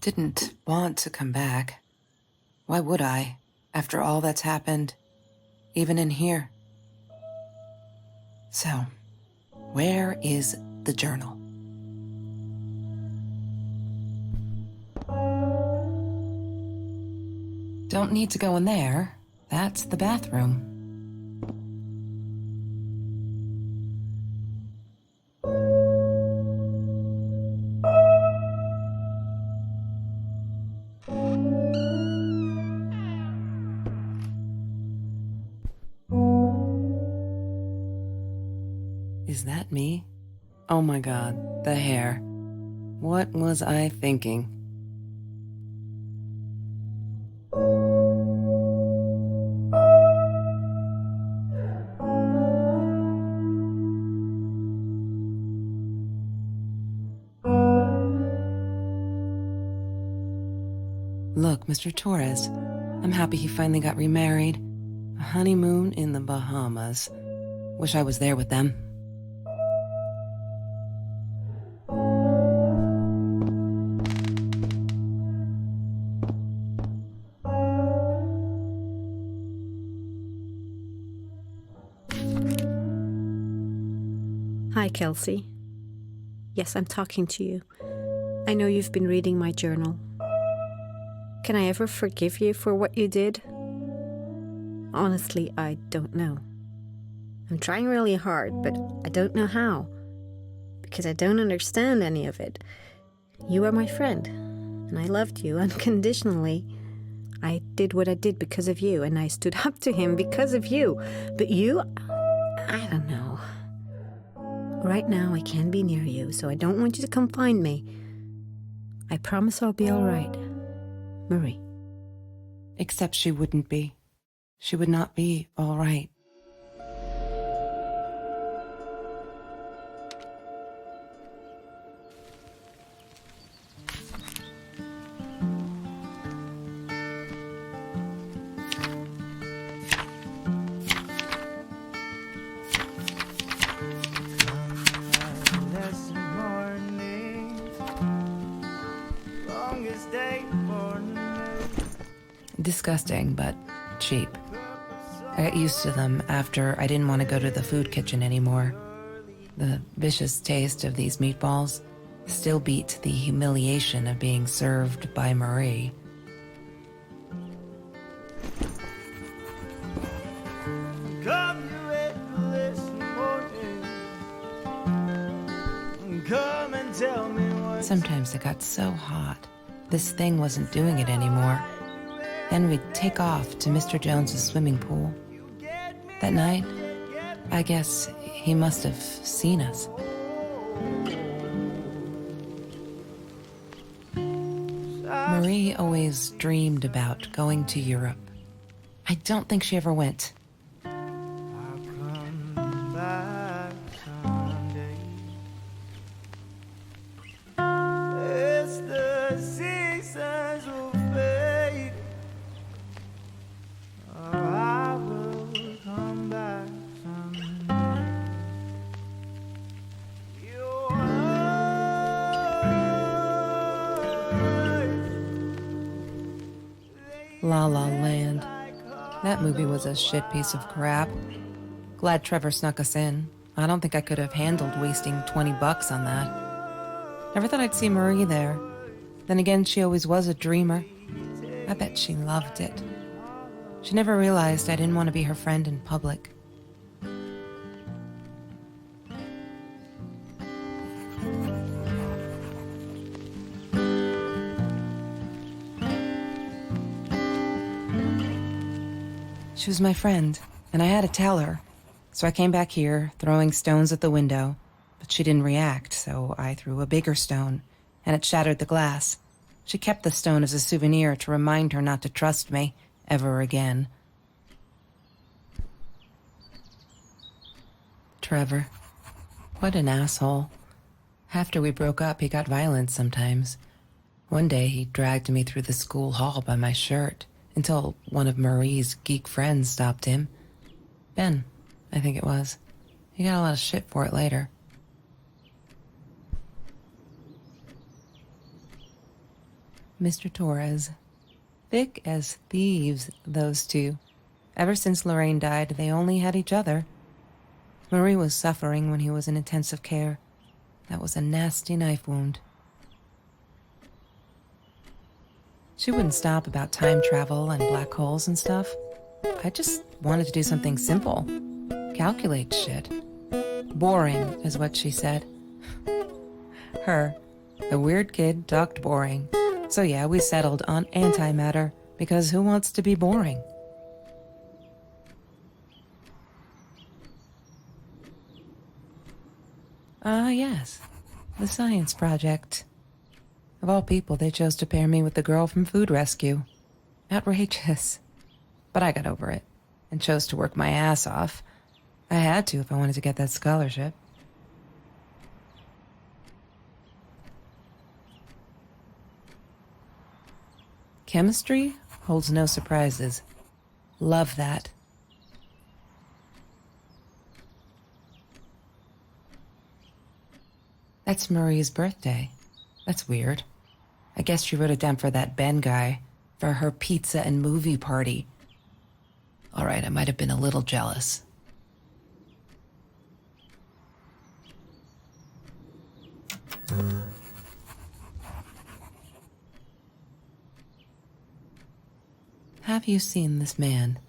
didn't want to come back. Why would I, after all that's happened, even in here? So, where is the journal? Don't need to go in there. That's the bathroom. Is that me? Oh my God, the hair. What was I thinking? Look, Mr. Torres, I'm happy he finally got remarried. A honeymoon in the Bahamas. Wish I was there with them. Hi, Kelsey. Yes, I'm talking to you. I know you've been reading my journal. Can I ever forgive you for what you did? Honestly, I don't know. I'm trying really hard, but I don't know how. Because I don't understand any of it. You are my friend, and I loved you unconditionally. I did what I did because of you, and I stood up to him because of you. But you, I don't know. Right now, I can't be near you, so I don't want you to come find me. I promise I'll be all right. Marie. Except she wouldn't be. She would not be all right. Disgusting, but cheap. I got used to them after I didn't want to go to the food kitchen anymore. The vicious taste of these meatballs still beat the humiliation of being served by Marie. Sometimes it got so hot, this thing wasn't doing it anymore. Then we'd take off to Mr. Jones's swimming pool. That night, I guess he must have seen us. Marie always dreamed about going to Europe. I don't think she ever went. La La Land. That movie was a shit piece of crap. Glad Trevor snuck us in. I don't think I could have handled wasting $20 on that. Never thought I'd see Marie there. Then again, she always was a dreamer. I bet she loved it. She never realized I didn't want to be her friend in public. She was my friend, and I had to tell her. So I came back here, throwing stones at the window, but she didn't react, so I threw a bigger stone, and it shattered the glass. She kept the stone as a souvenir to remind her not to trust me ever again. Trevor. What an asshole. After we broke up, he got violent sometimes. One day, he dragged me through the school hall by my shirt, until one of Marie's geek friends stopped him. Ben, I think it was. He got a lot of shit for it later. Mr. Torres. Thick as thieves, those two. Ever since Lorraine died, they only had each other. Marie was suffering when he was in intensive care. That was a nasty knife wound. She wouldn't stop about time travel and black holes and stuff. I just wanted to do something simple. Calculate shit. Boring is what she said. Her, the weird kid, talked boring. So yeah, we settled on antimatter, because who wants to be boring? Yes. The science project. Of all people, they chose to pair me with the girl from Food Rescue. Outrageous. But I got over it, and chose to work my ass off. I had to if I wanted to get that scholarship. Chemistry holds no surprises. Love that. That's Marie's birthday. That's weird. I guess she wrote it down for that Ben guy, for her pizza and movie party. All right, I might have been a little jealous. Have you seen this man?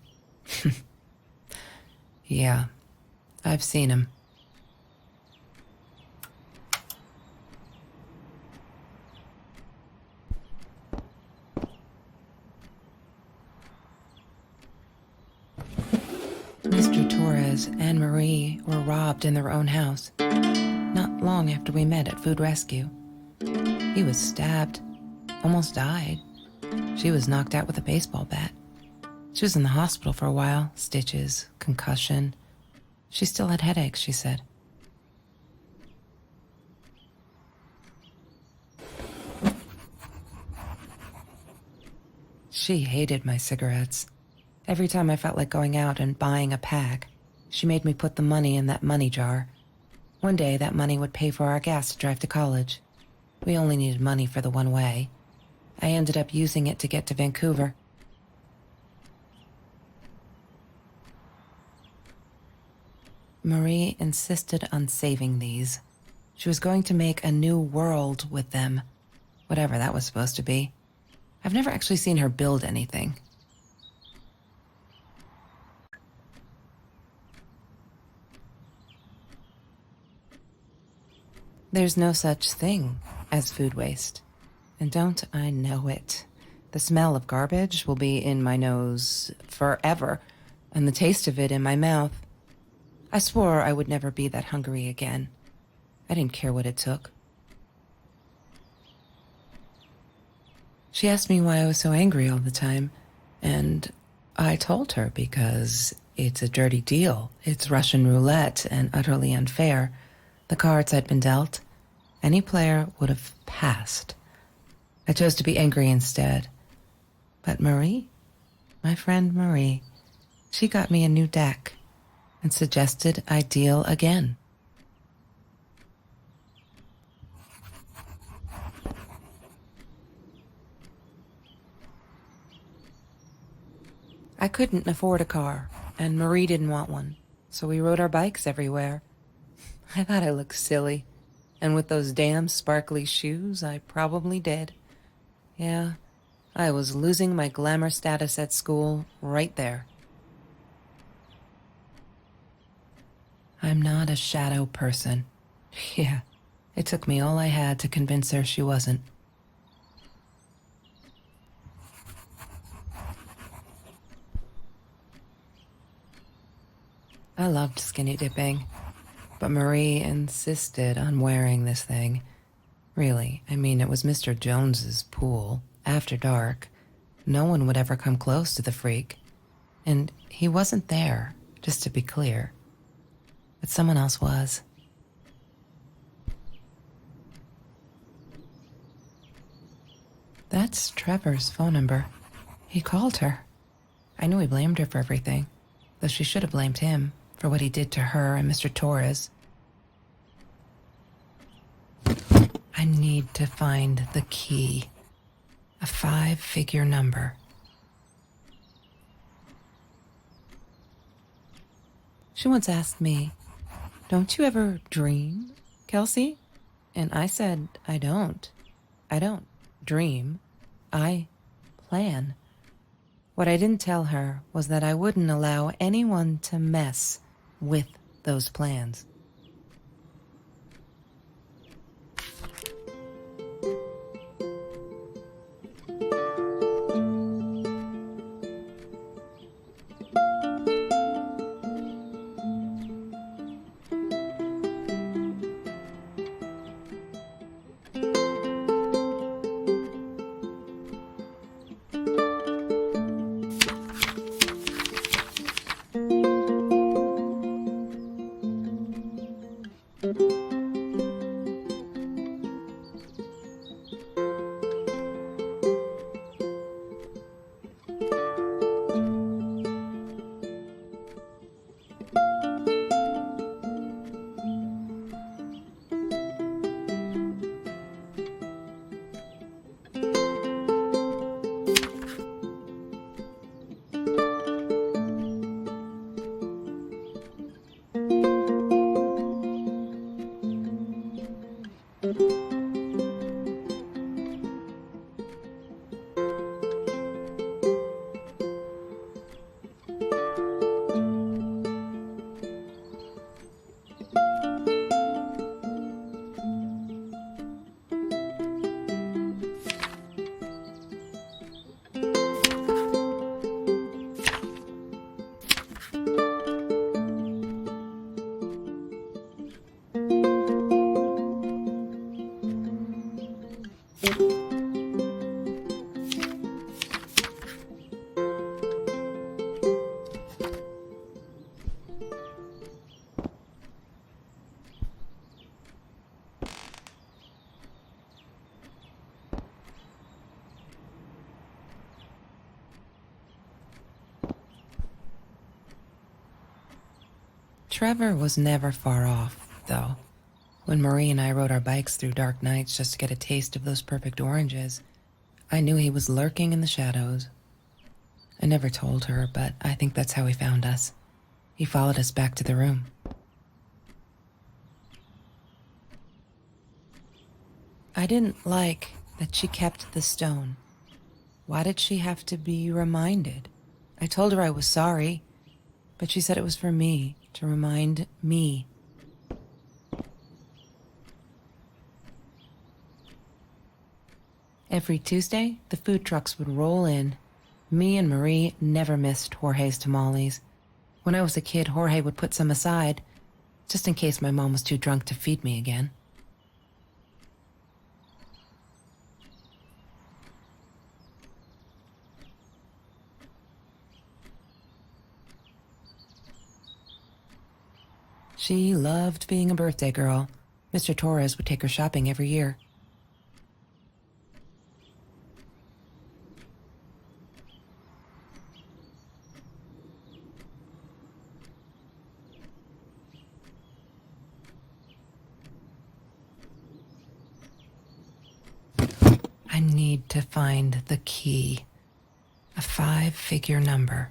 Yeah, I've seen him. Mr. Torres and Marie were robbed in their own house, not long after we met at Food Rescue. He was stabbed, almost died. She was knocked out with a baseball bat. She was in the hospital for a while, stitches, concussion. She still had headaches, she said. She hated my cigarettes. Every time I felt like going out and buying a pack, she made me put the money in that money jar. One day, that money would pay for our gas to drive to college. We only needed money for the one way. I ended up using it to get to Vancouver. Marie insisted on saving these. She was going to make a new world with them, whatever that was supposed to be. I've never actually seen her build anything. There's no such thing as food waste. And don't I know it? The smell of garbage will be in my nose forever, and the taste of it in my mouth. I swore I would never be that hungry again. I didn't care what it took. She asked me why I was so angry all the time, and I told her because it's a dirty deal. It's Russian roulette and utterly unfair. The cards I'd been dealt, any player would have passed. I chose to be angry instead. But Marie, my friend Marie, she got me a new deck and suggested I deal again. I couldn't afford a car, and Marie didn't want one, so we rode our bikes everywhere. I thought I looked silly, and with those damn sparkly shoes, I probably did. Yeah, I was losing my glamour status at school right there. I'm not a shadow person. Yeah, it took me all I had to convince her she wasn't. I loved skinny dipping, but Marie insisted on wearing this thing. Really, I mean, it was Mr. Jones's pool, after dark. No one would ever come close to the freak. And he wasn't there, just to be clear. But someone else was. That's Trevor's phone number. He called her. I knew he blamed her for everything, though she should have blamed him for what he did to her and Mr. Torres. I need to find the key. A 5-figure number. She once asked me, "Don't you ever dream, Kelsey?" And I said, I don't. I don't dream. I plan. What I didn't tell her was that I wouldn't allow anyone to mess with those plans. Trevor was never far off, though. When Marie and I rode our bikes through dark nights just to get a taste of those perfect oranges, I knew he was lurking in the shadows. I never told her, but I think that's how he found us. He followed us back to the room. I didn't like that she kept the stone. Why did she have to be reminded? I told her I was sorry, but she said it was for me, to remind me. Every Tuesday, the food trucks would roll in. Me and Marie never missed Jorge's tamales. When I was a kid, Jorge would put some aside, just in case my mom was too drunk to feed me again. She loved being a birthday girl. Mr. Torres would take her shopping every year. I need to find the key. A 5-figure number.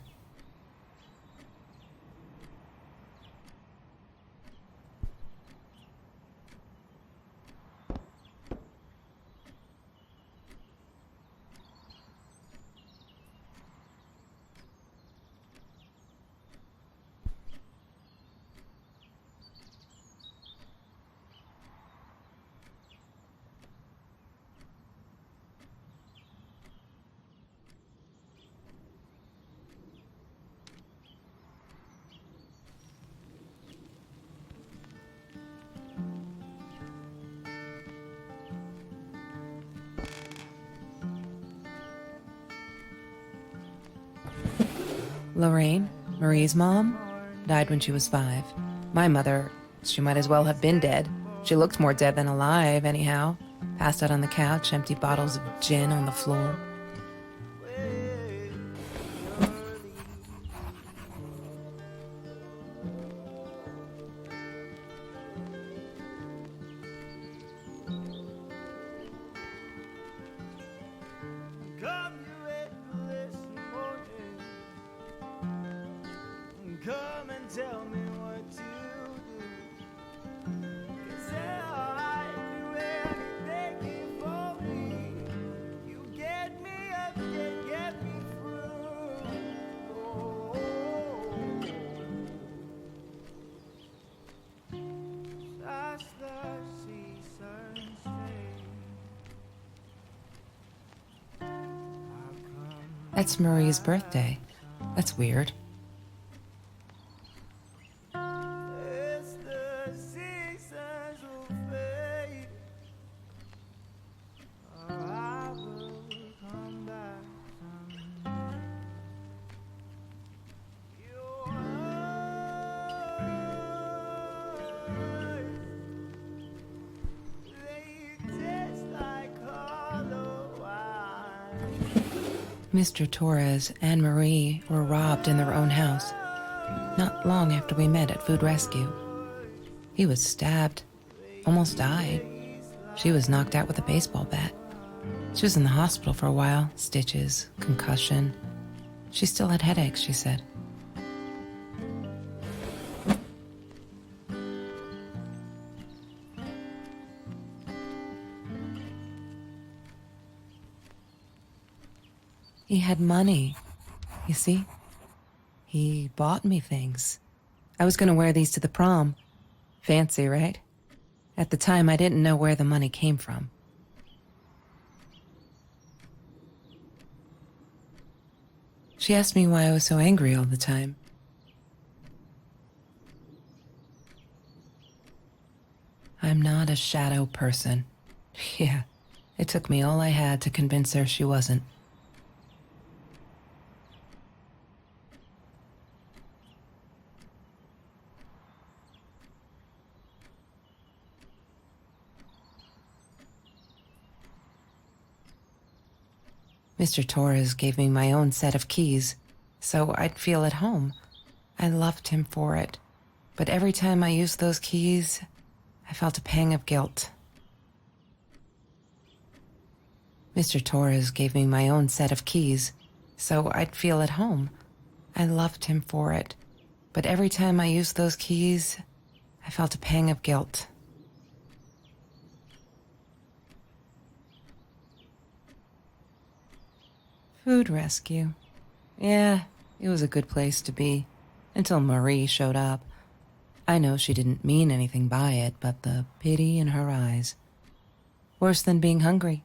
Lorraine, Marie's mom, died when she was 5. My mother, she might as well have been dead. She looked more dead than alive, anyhow. Passed out on the couch, empty bottles of gin on the floor. That's Marie's birthday. That's weird. Mr. Torres and Marie were robbed in their own house, not long after we met at Food Rescue. He was stabbed, almost died. She was knocked out with a baseball bat. She was in the hospital for a while, stitches, concussion. She still had headaches, she said. He had money, you see? He bought me things. I was going to wear these to the prom. Fancy, right? At the time, I didn't know where the money came from. She asked me why I was so angry all the time. I'm not a shadow person. Yeah, it took me all I had to convince her she wasn't. Mr. Torres gave me my own set of keys, so I'd feel at home. I loved him for it, but every time I used those keys, I felt a pang of guilt. Mr. Torres gave me my own set of keys, so I'd feel at home. I loved him for it, but every time I used those keys, I felt a pang of guilt. Food Rescue. Yeah, it was a good place to be, until Marie showed up. I know she didn't mean anything by it, but the pity in her eyes. Worse than being hungry.